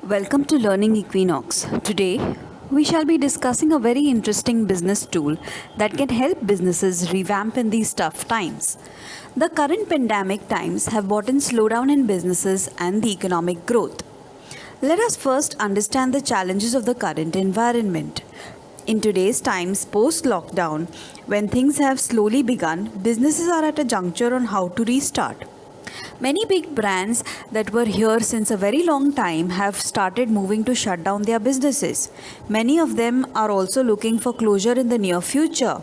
Welcome to Learning Equinox. Today, we shall be discussing a very interesting business tool that can help businesses revamp in these tough times. The current pandemic times have brought in slowdown in businesses and the economic growth. Let us first understand the challenges of the current environment. In today's times, post lockdown, when things have slowly begun, businesses are at a juncture on how to restart. Many big brands that were here since a very long time have started moving to shut down their businesses. Many of them are also looking for closure in the near future.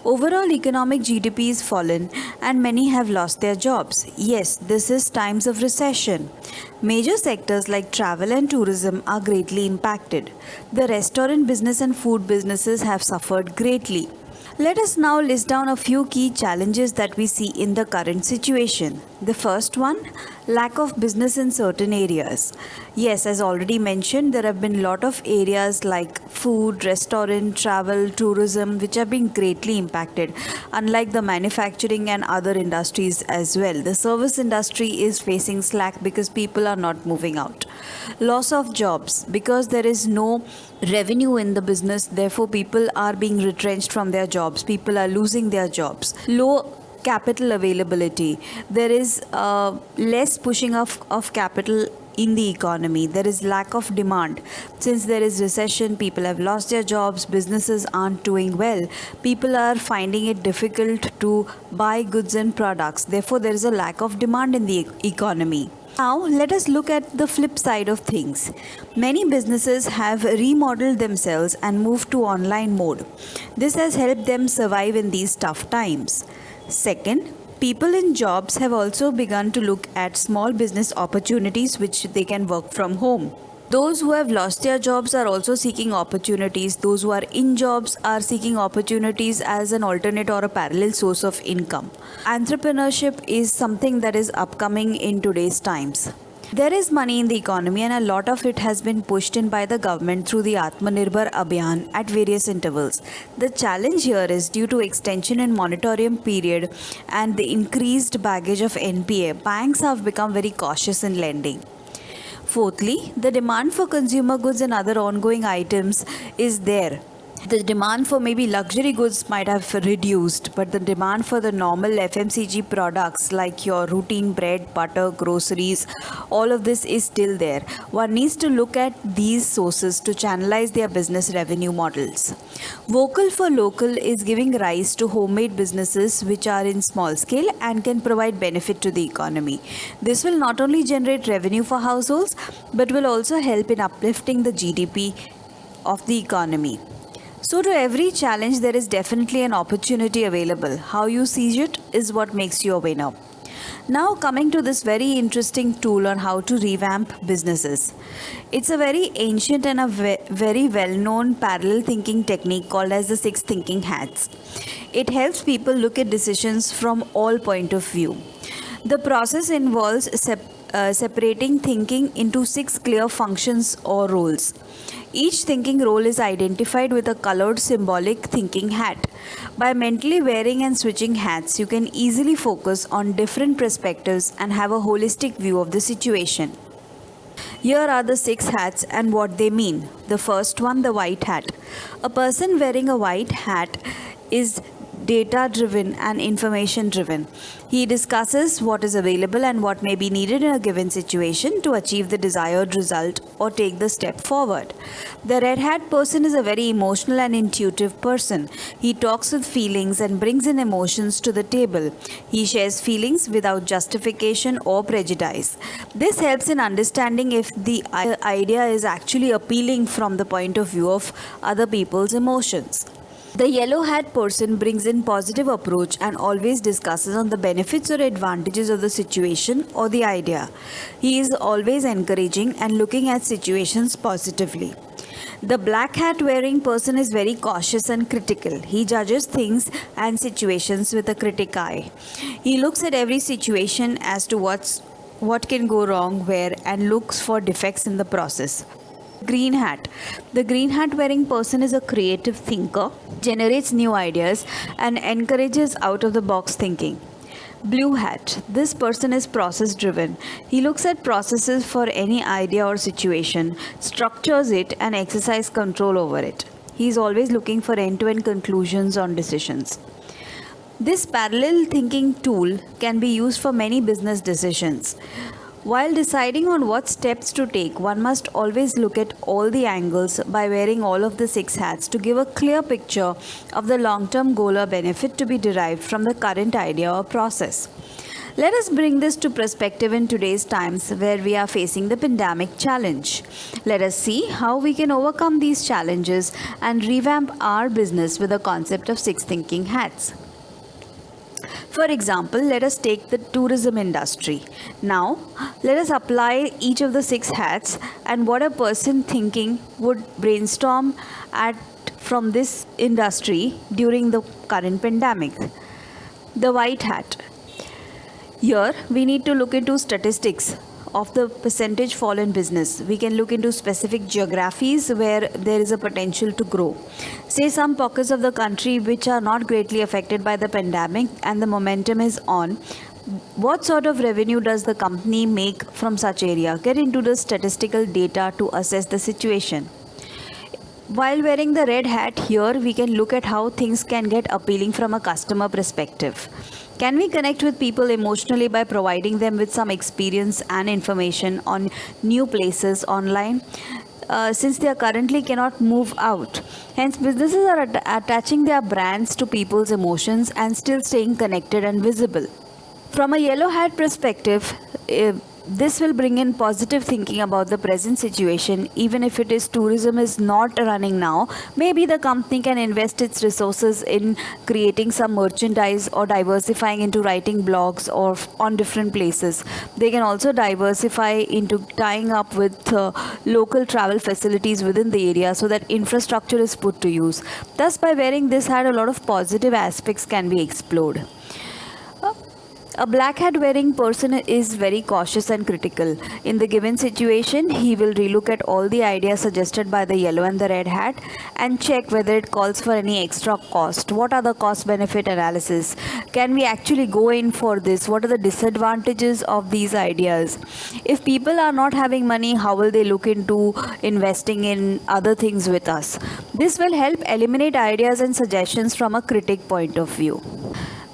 Overall economic GDP is fallen and many have lost their jobs. Yes, this is times of recession. Major sectors like travel and tourism are greatly impacted. The restaurant business and food businesses have suffered greatly. Let us now list down a few key challenges that we see in the current situation. The first one, lack of business in certain areas. Yes, as already mentioned, there have been a lot of areas like food, restaurant, travel, tourism, which have been greatly impacted, unlike the manufacturing and other industries as well. The service industry is facing slack because people are not moving out. Loss of jobs, because there is no revenue in the business, therefore people are being retrenched from their jobs, people are losing their jobs. Low capital availability, there is less pushing of capital in the economy, there is lack of demand. Since there is recession, people have lost their jobs, businesses aren't doing well, people are finding it difficult to buy goods and products, therefore there is a lack of demand in the economy. Now, let us look at the flip side of things. Many businesses have remodeled themselves and moved to online mode. This has helped them survive in these tough times. Second, people in jobs have also begun to look at small business opportunities which they can work from home. Those who have lost their jobs are also seeking opportunities. Those who are in jobs are seeking opportunities as an alternate or a parallel source of income. Entrepreneurship is something that is upcoming in today's times. There is money in the economy and a lot of it has been pushed in by the government through the Atmanirbhar Abhiyan at various intervals. The challenge here is due to extension in moratorium period and the increased baggage of NPA, banks have become very cautious in lending. Fourthly, the demand for consumer goods and other ongoing items is there. The demand for maybe luxury goods might have reduced, but the demand for the normal FMCG products like your routine bread, butter, groceries, all of this is still there. One needs to look at these sources to channelize their business revenue models. Vocal for local is giving rise to homemade businesses which are in small scale and can provide benefit to the economy. This will not only generate revenue for households, but will also help in uplifting the GDP of the economy. So, to every challenge, there is definitely an opportunity available. How you seize it is what makes you a winner. Now, coming to this very interesting tool on how to revamp businesses. It's a very ancient and a very well known parallel thinking technique called as the 6 thinking hats. It helps people look at decisions from all point of view. The process involves separating thinking into 6 clear functions or roles. Each thinking role is identified with a colored symbolic thinking hat. By mentally wearing and switching hats, you can easily focus on different perspectives and have a holistic view of the situation. Here are the 6 hats and what they mean. The first one, the white hat. A person wearing a white hat is data driven and information driven. He discusses what is available and what may be needed in a given situation to achieve the desired result or take the step forward. The red hat person is a very emotional and intuitive person. He talks with feelings and brings in emotions to the table. He shares feelings without justification or prejudice. This helps in understanding if the idea is actually appealing from the point of view of other people's emotions. The yellow hat person brings in positive approach and always discusses on the benefits or advantages of the situation or the idea. He is always encouraging and looking at situations positively. The black hat wearing person is very cautious and critical. He judges things and situations with a critic eye. He looks at every situation as to what can go wrong where and looks for defects in the process. Green hat. The green hat wearing person is a creative thinker, generates new ideas, and encourages out of the box thinking. Blue hat. This person is process driven. He looks at processes for any idea or situation, structures it, and exercise control over it. He is always looking for end to end conclusions on decisions. This parallel thinking tool can be used for many business decisions. While deciding on what steps to take, one must always look at all the angles by wearing all of the 6 hats to give a clear picture of the long term goal or benefit to be derived from the current idea or process. Let us bring this to perspective in today's times where we are facing the pandemic challenge. Let us see how we can overcome these challenges and revamp our business with the concept of 6 thinking hats. For example, let us take the tourism industry. Now, let us apply each of the 6 hats and what a person thinking would brainstorm at from this industry during the current pandemic. The white hat. Here, we need to look into statistics of the percentage fall in business. We can look into specific geographies where there is a potential to grow. Say some pockets of the country which are not greatly affected by the pandemic and the momentum is on. What sort of revenue does the company make from such area? Get into the statistical data to assess the situation. While wearing the red hat here, we can look at how things can get appealing from a customer perspective. Can we connect with people emotionally by providing them with some experience and information on new places online? Since they currently cannot move out. Hence, businesses are attaching their brands to people's emotions and still staying connected and visible. From a yellow hat perspective, this will bring in positive thinking about the present situation. Even if it is tourism is not running now, maybe the company can invest its resources in creating some merchandise or diversifying into writing blogs or on different places. They can also diversify into tying up with local travel facilities within the area so that infrastructure is put to use. Thus, by wearing this hat, a lot of positive aspects can be explored. A black hat wearing person is very cautious and critical. In the given situation, he will relook at all the ideas suggested by the yellow and the red hat and check whether it calls for any extra cost. What are the cost benefit analysis? Can we actually go in for this? What are the disadvantages of these ideas? If people are not having money, how will they look into investing in other things with us? This will help eliminate ideas and suggestions from a critic point of view.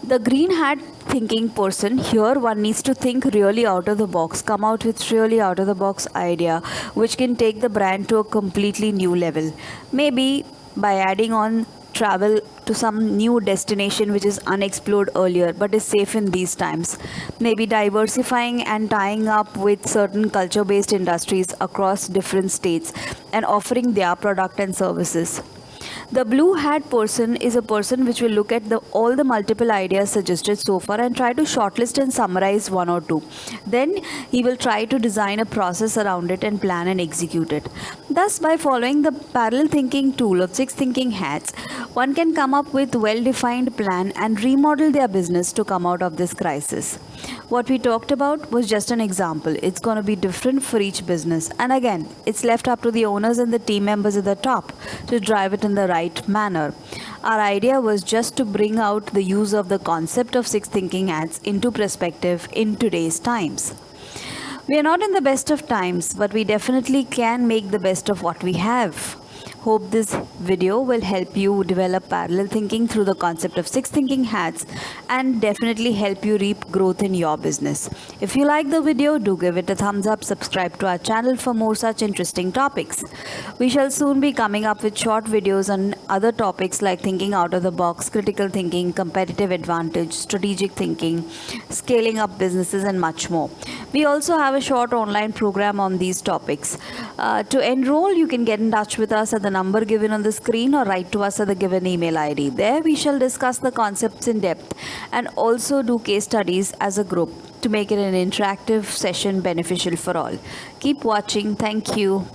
The green hat thinking person, here one needs to think really out of the box, come out with really out of the box idea which can take the brand to a completely new level. Maybe by adding on travel to some new destination which is unexplored earlier but is safe in these times. Maybe diversifying and tying up with certain culture based industries across different states and offering their product and services. The blue hat person is a person which will look at all the multiple ideas suggested so far and try to shortlist and summarize one or two. Then he will try to design a process around it and plan and execute it. Thus, by following the parallel thinking tool of 6 thinking hats, one can come up with well-defined plan and remodel their business to come out of this crisis. What we talked about was just an example. It's going to be different for each business. And again, it's left up to the owners and the team members at the top to drive it in the right manner. Our idea was just to bring out the use of the concept of 6 thinking hats into perspective in today's times. We are not in the best of times, but we definitely can make the best of what we have. Hope this video will help you develop parallel thinking through the concept of 6 thinking hats and definitely help you reap growth in your business. If you like the video, do give it a thumbs up, subscribe to our channel for more such interesting topics. We shall soon be coming up with short videos on other topics like thinking out of the box, critical thinking, competitive advantage, strategic thinking, scaling up businesses and much more. We also have a short online program on these topics. To enroll, you can get in touch with us at the number given on the screen or write to us at the given email ID. There we shall discuss the concepts in depth and also do case studies as a group to make it an interactive session beneficial for all. Keep watching. Thank you.